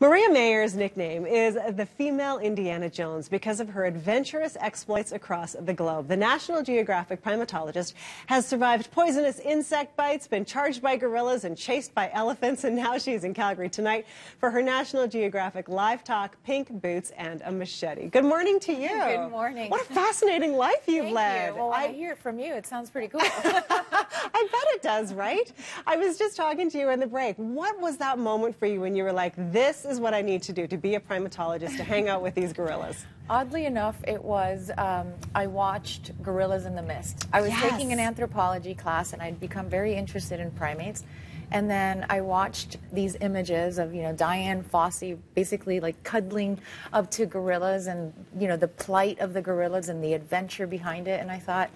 Mireya Mayer's nickname is the female Indiana Jones because of her adventurous exploits across the globe. The National Geographic Primatologist has survived poisonous insect bites, been charged by gorillas and chased by elephants, and now she's in Calgary tonight for her National Geographic Live Talk, Pink Boots and a Machete. Good morning to you. Good morning. What a fascinating life you've led. Thank you. Well, when I hear it from you, it sounds pretty cool. I bet it does, right? I was just talking to you in the break. What was that moment for you when you were like, this is what I need to do to be a primatologist, to hang out with these gorillas? Oddly enough, it was, I watched Gorillas in the Mist. I was taking an anthropology class, and I'd become very interested in primates. And then I watched these images of, Diane Fossey basically like cuddling up to gorillas and, the plight of the gorillas and the adventure behind it. And I thought,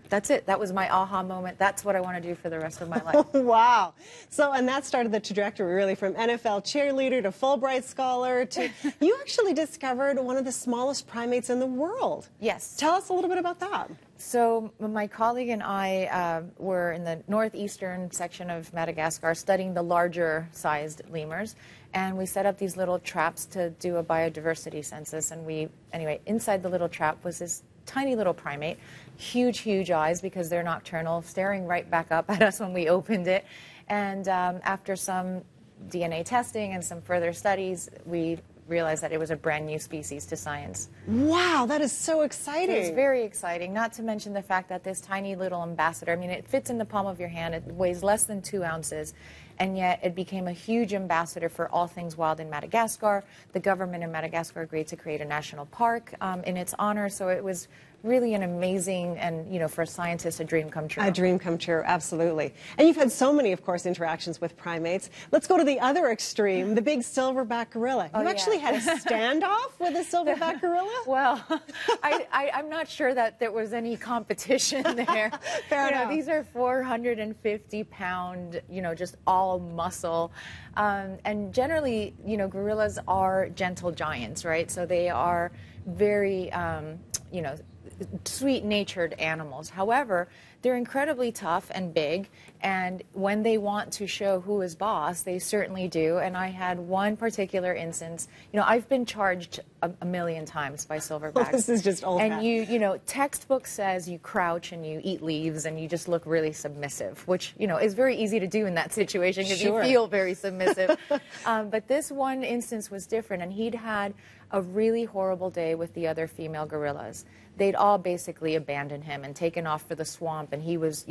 that's it. That was my aha moment. That's what I want to do for the rest of my life. Wow. So, and that started the trajectory really from NFL cheerleader to Fulbright scholar to, you actually discovered one of the smallest primates in the world. Yes. Tell us a little bit about that. So my colleague and I were in the northeastern section of Madagascar studying the larger sized lemurs, and we set up these little traps to do a biodiversity census. And anyway, inside the little trap was this tiny little primate, huge eyes because they're nocturnal, staring right back up at us when we opened it. And after some DNA testing and some further studies, we realized that it was a brand new species to science. Wow, that is so exciting. It's very exciting, not to mention the fact that this tiny little ambassador, I mean, it fits in the palm of your hand, it weighs less than 2 ounces, and yet it became a huge ambassador for all things wild in Madagascar. The government in Madagascar agreed to create a national park in its honor, so it was really an amazing and, for a scientist, a dream come true. A dream come true, absolutely. And you've had so many, of course, interactions with primates. Let's go to the other extreme, the big silverback gorilla. You actually had a standoff with a silverback gorilla? Well, I'm not sure that there was any competition there. Fair enough. These are 450-pound, just all muscle. And generally, gorillas are gentle giants, right? So they are very, sweet-natured animals. However, they're incredibly tough and big, and when they want to show who is boss, they certainly do. And I had one particular instance, I've been charged a million times by silverbacks. This is just old. And textbook says you crouch and you eat leaves and you just look really submissive, which, is very easy to do in that situation because you feel very submissive. But this one instance was different, and he'd had a really horrible day with the other female gorillas. They'd all basically abandoned him and taken off for the swamp, and he was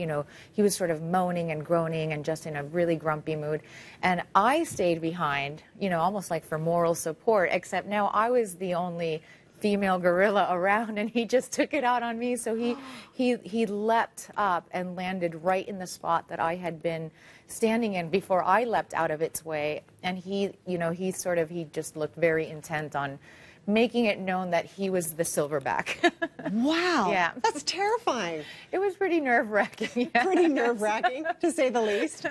sort of moaning and groaning and just in a really grumpy mood. And I stayed behind, almost like for moral support, except now I was the only female gorilla around, and he just took it out on me. So he leapt up and landed right in the spot that I had been standing in before I leapt out of its way. And he just looked very intent on making it known that he was the silverback. Wow. Yeah. That's terrifying. It was pretty nerve-wracking. Yeah. Pretty nerve-wracking, to say the least.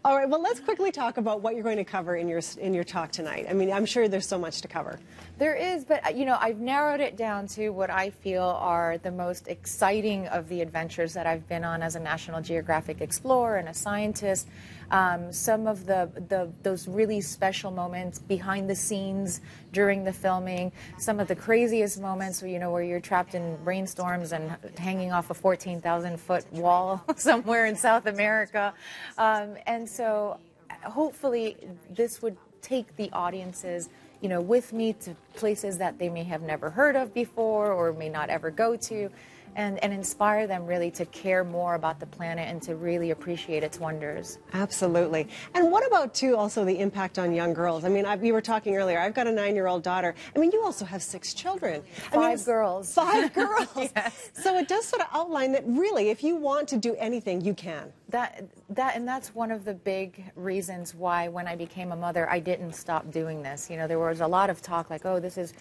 All right, well, let's quickly talk about what you're going to cover in your talk tonight. I mean, I'm sure there's so much to cover. There is, but, I've narrowed it down to what I feel are the most exciting of the adventures that I've been on as a National Geographic explorer and a scientist. Some of those really special moments behind the scenes during the filming, some of the craziest moments where you're trapped in rainstorms and hanging off a 14,000-foot wall somewhere in South America. And so hopefully this would take the audiences with me to places that they may have never heard of before or may not ever go to, and inspire them really to care more about the planet and to really appreciate its wonders. Absolutely. And what about, too, also the impact on young girls? I mean, we were talking earlier, I've got a 9-year-old daughter. I mean, you also have 6 children. 5 girls. 5 girls. Yes. So it does sort of outline that really, if you want to do anything, you can. And that's one of the big reasons why when I became a mother, I didn't stop doing this. There was a lot of talk like, oh, this is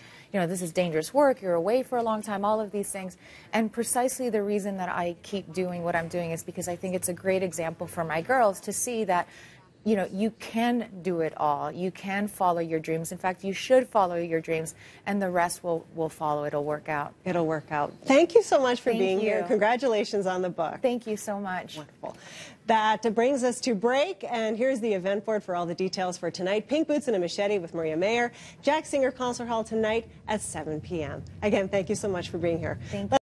dangerous work, you're away for a long time, all of these things. And precisely the reason that I keep doing what I'm doing is because I think it's a great example for my girls to see that you know, you can do it all. You can follow your dreams. In fact, you should follow your dreams, and the rest will follow. It'll work out. It'll work out. Thank you so much for being you. here. Congratulations on the book. Thank you so much. Wonderful. That brings us to break, and here's the event board for all the details for tonight. Pink Boots and a Machete with Mireya Mayer, Jack Singer Concert Hall tonight at 7 p.m. Again, thank you so much for being here. Thank you.